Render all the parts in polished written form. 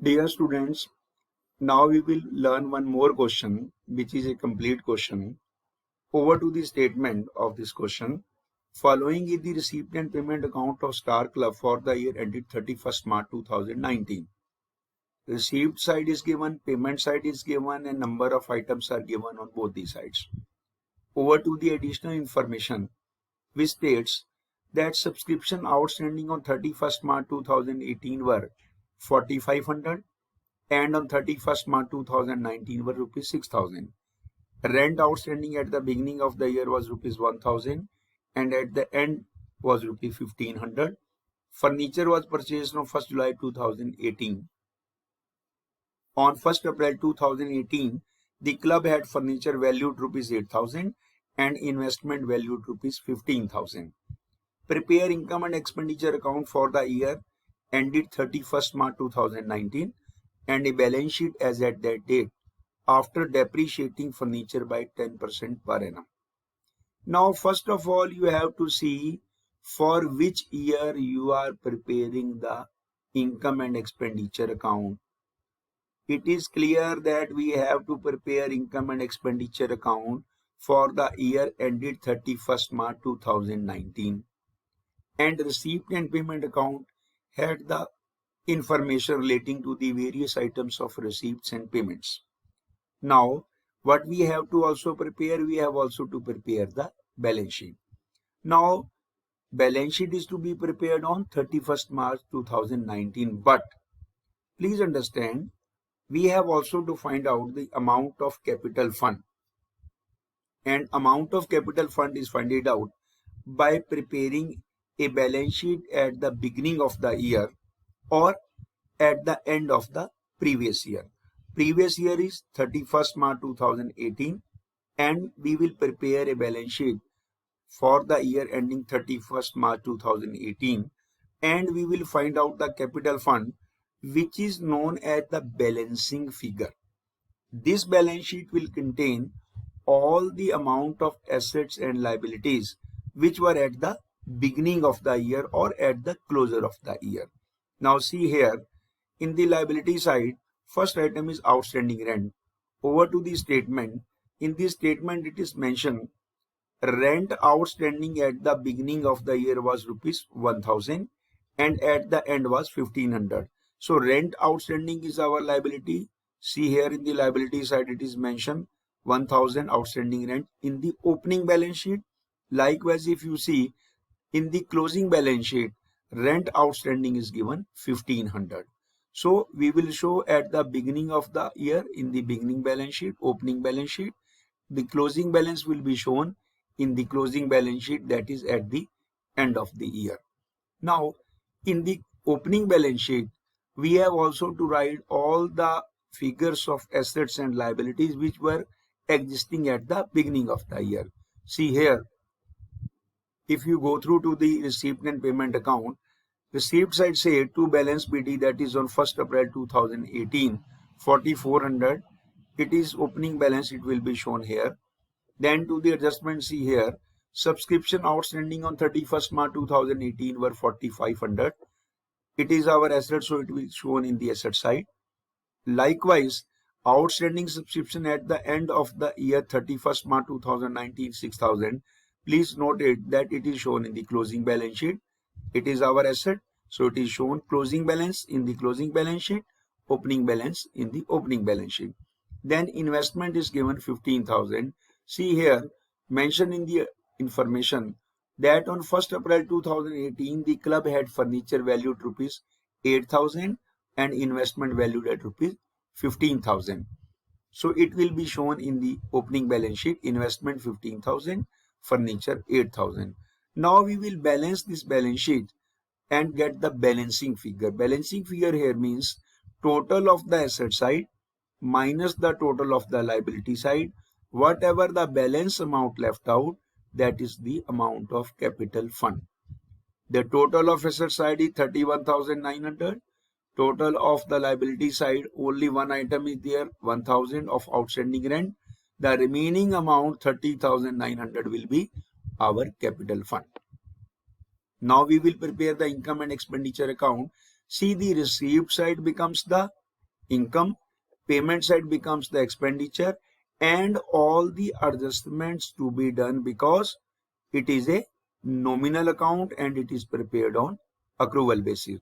Dear students, now we will learn one more question, which is a complete question. Over to the statement of this question. Following is the receipt and payment account of Star Club for the year ended 31st March 2019. Receipt side is given, payment side is given, and number of items are given on both the sides. Over to the additional information, which states that subscription outstanding on 31st March 2018 were 4,500 and on 31st March 2019 were rupees 6,000. Rent outstanding at the beginning of the year was rupees 1,000 and at the end was rupees 1,500. Furniture was purchased on 1st July 2018. On 1st April 2018, the club had furniture valued rupees 8,000 and investment valued rupees 15,000. Prepare income and expenditure account for the year ended 31st March 2019 and a balance sheet as at that date after depreciating furniture by 10% per annum. Now, first of all, you have to see for which year you are preparing the income and expenditure account. It is clear that we have to prepare income and expenditure account for the year ended 31st March 2019. And receipt and payment account had the information relating to the various items of receipts and payments. Now, what we have to also prepare, we have also to prepare the balance sheet. Now, balance sheet is to be prepared on 31st March 2019, but please understand, we have also to find out the amount of capital fund. And amount of capital fund is found out by preparing a balance sheet at the beginning of the year or at the end of the previous year. Previous year is 31st March 2018 and we will prepare a balance sheet for the year ending 31st March 2018 and we will find out the capital fund, which is known as the balancing figure. This balance sheet will contain all the amount of assets and liabilities which were at the beginning of the year or at the closure of the year. Now see here, in the liability side, first item is outstanding rent. Over to the statement. In this statement, it is mentioned rent outstanding at the beginning of the year was rupees 1,000 and at the end was 1,500. So rent outstanding is our liability. See here in the liability side, it is mentioned 1,000 outstanding rent in the opening balance sheet. Likewise, if you see in the closing balance sheet, rent outstanding is given 1,500. So we will show at the beginning of the year in the beginning balance sheet, opening balance sheet. The closing balance will be shown in the closing balance sheet, that is at the end of the year. Now, in the opening balance sheet, we have also to write all the figures of assets and liabilities which were existing at the beginning of the year. See here, if you go through to the receipt and payment account, receipt side say to balance BD, that is on 1st April 2018, 4,400. It is opening balance, it will be shown here. Then to the adjustment, see here, subscription outstanding on 31st March 2018 were 4,500. It is our asset, so it will be shown in the asset side. Likewise, outstanding subscription at the end of the year 31st March 2019, 6,000. Please note it that it is shown in the closing balance sheet. It is our asset, so it is shown closing balance in the closing balance sheet, opening balance in the opening balance sheet. Then investment is given 15,000. See here, mentioned in the information that on 1st April 2018, the club had furniture valued rupees 8,000 and investment valued at rupees 15,000. So it will be shown in the opening balance sheet, investment 15,000, furniture 8,000. Now we will balance this balance sheet and get the balancing figure. Balancing figure here means total of the asset side minus the total of the liability side. Whatever the balance amount left out, that is the amount of capital fund. The total of asset side is 31,900. Total of the liability side, only one item is there, 1,000 of outstanding rent. The remaining amount, 30,900, will be our capital fund. Now we will prepare the income and expenditure account. See, the receipt side becomes the income, payment side becomes the expenditure, and all the adjustments to be done because it is a nominal account and it is prepared on accrual basis.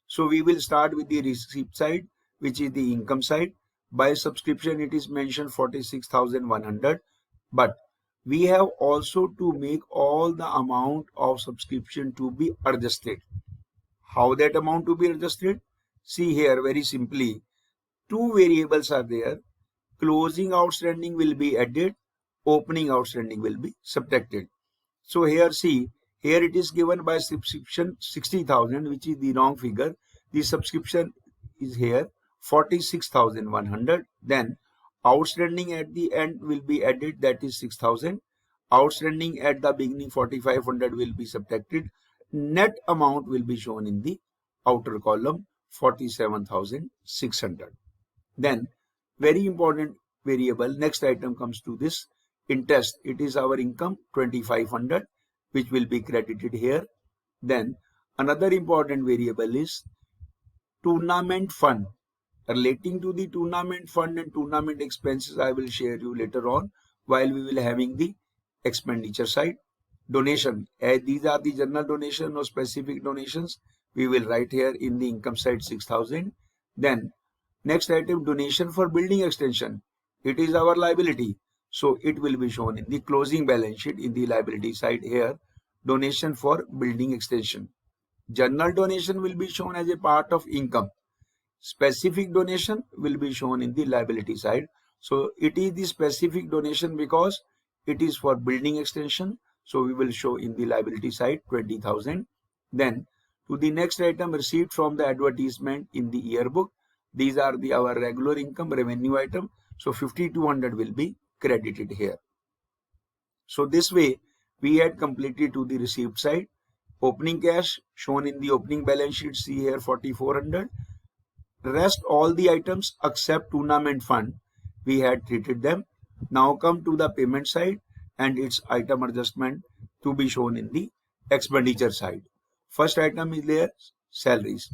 So we will start with the receipt side, which is the income side. By subscription, it is mentioned 46,100, but we have also to make all the amount of subscription to be adjusted. How that amount to be adjusted? See here very simply, two variables are there. Closing outstanding will be added, opening outstanding will be subtracted. So here see, here it is given by subscription 60,000, which is the wrong figure. The subscription is here 46,100. Then outstanding at the end will be added, that is 6,000. Outstanding at the beginning 4,500 will be subtracted. Net amount will be shown in the outer column 47,600. Then very important variable, next item comes to this interest. It is our income 2,500, which will be credited here. Then another important variable is tournament fund. Relating to the tournament fund and tournament expenses, I will share you later on while we will having the expenditure side. Donation, as these are the general donation or specific donations, we will write here in the income side 6,000. Then next item, donation for building extension. It is our liability, so it will be shown in the closing balance sheet in the liability side here. Donation for building extension. General donation will be shown as a part of income. Specific donation will be shown in the liability side. So it is the specific donation because it is for building extension. So we will show in the liability side 20,000. Then to the next item, receipt from the advertisement in the yearbook. These are our regular income revenue item. So 5,200 will be credited here. So this way we had completed to the receipt side. Opening cash shown in the opening balance sheet, see here 4,400. Rest all the items except tournament fund, we had treated them. Now come to the payment side and its item adjustment to be shown in the expenditure side. First item is there, salaries.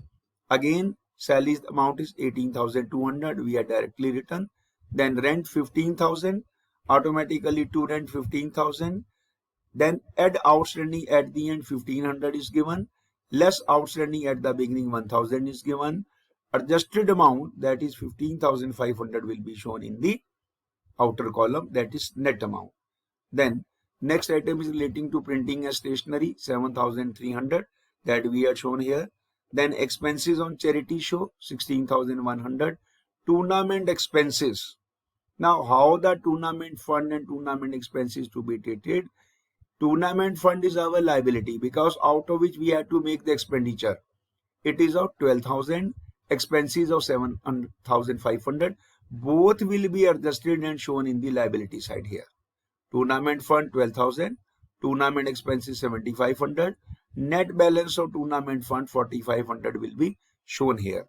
Again, salaries amount is 18,200, we had directly written. Then rent 15,000, automatically to rent 15,000. Then add outstanding at the end 1,500 is given. Less outstanding at the beginning 1,000 is given. Adjusted amount, that is 15,500, will be shown in the outer column, that is net amount. Then next item is relating to printing and stationery 7,300, that we are shown here. Then expenses on charity show 16,100. Tournament expenses. Now how the tournament fund and tournament expenses to be treated? Tournament fund is our liability because out of which we have to make the expenditure. It is of 12,000. Expenses of 7,500, both will be adjusted and shown in the liability side here. Tournament fund 12,000, tournament expenses 7,500, net balance of tournament fund 4,500 will be shown here.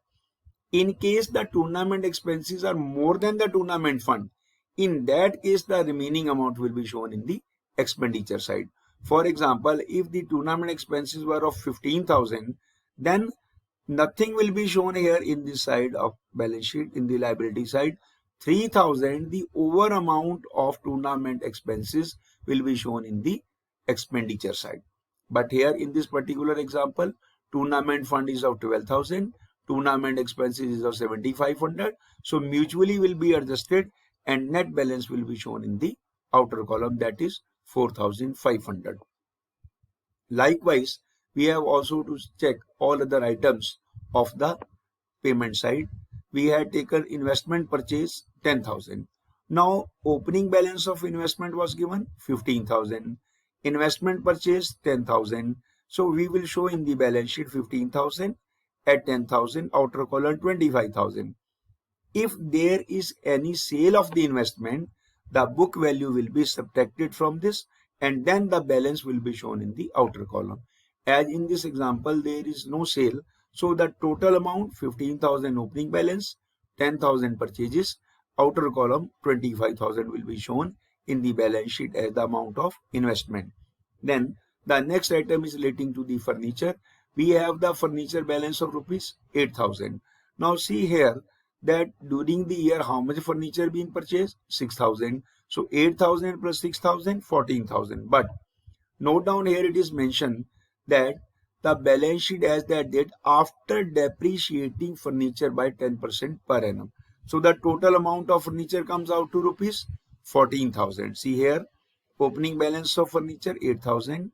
In case the tournament expenses are more than the tournament fund, in that case the remaining amount will be shown in the expenditure side. For example, if the tournament expenses were of 15,000, then nothing will be shown here in this side of balance sheet. In the liability side 3,000, the over amount of tournament expenses will be shown in the expenditure side. But here in this particular example, tournament fund is of 12,000, tournament expenses is of 7,500. So mutually will be adjusted and net balance will be shown in the outer column, that is 4,500. Likewise, we have also to check all other items of the payment side. We had taken investment purchase 10,000. Now opening balance of investment was given 15,000. Investment purchase 10,000. So we will show in the balance sheet 15,000 at 10,000, outer column 25,000. If there is any sale of the investment, the book value will be subtracted from this and then the balance will be shown in the outer column. As in this example, there is no sale. So the total amount 15,000 opening balance, 10,000 purchases, outer column 25,000 will be shown in the balance sheet as the amount of investment. Then the next item is relating to the furniture. We have the furniture balance of rupees 8,000. Now see here, that during the year how much furniture being purchased? 6,000. So 8,000 plus 6,000, 14,000. But note down here it is mentioned that the balance sheet has that date after depreciating furniture by 10% per annum. So the total amount of furniture comes out to rupees 14,000. See here, opening balance of furniture 8,000,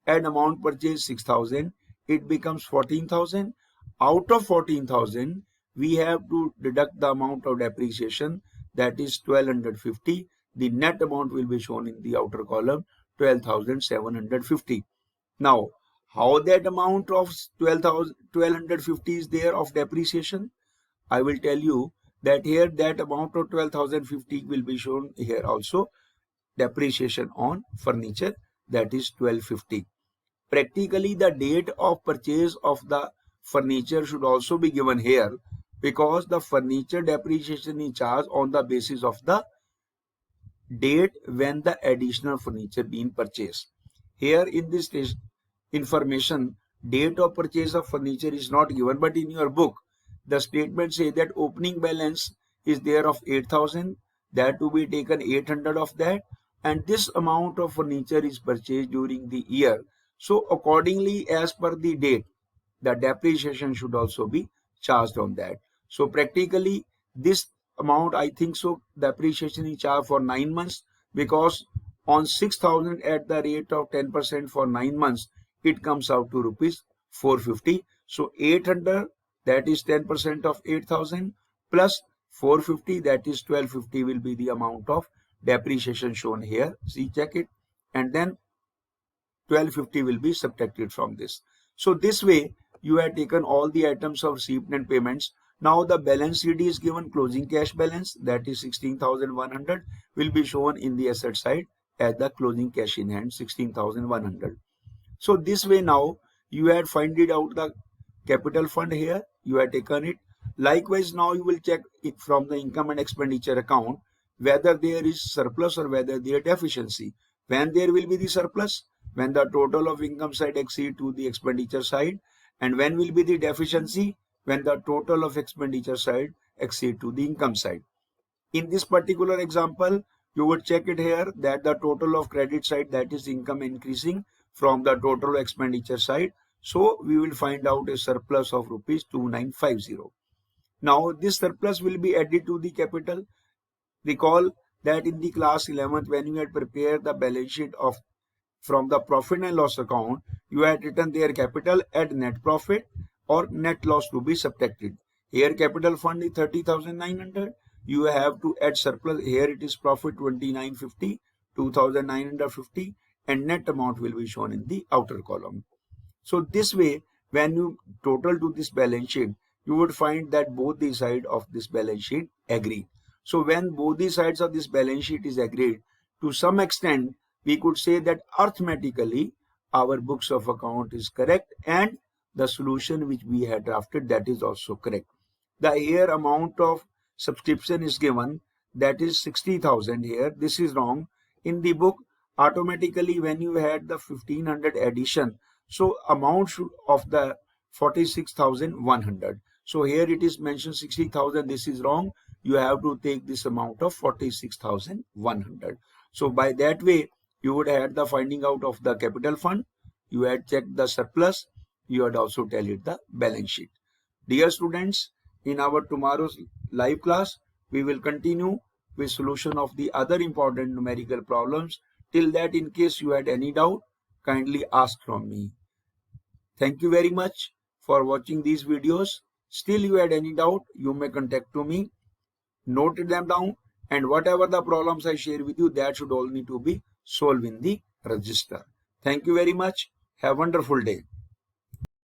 add amount purchased 6,000, it becomes 14,000. Out of 14,000, we have to deduct the amount of depreciation, that is 1,250. The net amount will be shown in the outer column, 12,750. Now, how that amount of 1,250 is there of depreciation? I will tell you that here that amount of 12,050 will be shown here also, depreciation on furniture, that is 1,250. Practically the date of purchase of the furniture should also be given here, because the furniture depreciation is charged on the basis of the date when the additional furniture being purchased. Here in this information, date of purchase of furniture is not given, but in your book the statement say that opening balance is there of 8,000, that to be taken 800 of that, and this amount of furniture is purchased during the year. So accordingly, as per the date, the depreciation should also be charged on that. So practically this amount, I think so, the depreciation is charged for 9 months, because on 6,000 at the rate of 10% for 9 months, it comes out to rupees 450. So 800, that is 10% of 8,000, plus 450, that is 1,250, will be the amount of depreciation shown here. See, check it, and then 1,250 will be subtracted from this. So this way you have taken all the items of receipt and payments. Now the balance sheet is given closing cash balance, that is 16,100, will be shown in the asset side as the closing cash in hand, 16,100. So this way now you had find it out the capital fund here, you have taken it. Likewise, now you will check it from the income and expenditure account whether there is surplus or whether there is deficiency. When there will be the surplus? When the total of income side exceed to the expenditure side. And when will be the deficiency? When the total of expenditure side exceed to the income side. In this particular example, you would check it here that the total of credit side, that is income, increasing from the total expenditure side. So we will find out a surplus of rupees 2950. Now this surplus will be added to the capital. Recall that in the class 11th, when you had prepared the balance sheet of from the profit and loss account, you had written their capital at net profit or net loss to be subtracted. Here capital fund is 30,900. You have to add surplus. Here it is profit 2950, 2,950, and net amount will be shown in the outer column. So this way, when you total to this balance sheet, you would find that both the sides of this balance sheet agree. So when both the sides of this balance sheet is agreed, to some extent, we could say that arithmetically our books of account is correct and the solution which we had drafted, that is also correct. The here amount of subscription is given, that is 60,000 here. This is wrong. In the book, automatically when you had the 1,500 addition, so amount should of the 46,100. So here it is mentioned 60,000. This is wrong. You have to take this amount of 46,100. So by that way, you would have the finding out of the capital fund. You had checked the surplus. You had also tallied the balance sheet. Dear students, in our tomorrow's live class, we will continue with solution of the other important numerical problems. Till that, in case you had any doubt, kindly ask from me. Thank you very much for watching these videos. Still you had any doubt, you may contact to me. Note them down, and whatever the problems I share with you, that should all need to be solved in the register. Thank you very much. Have a wonderful day.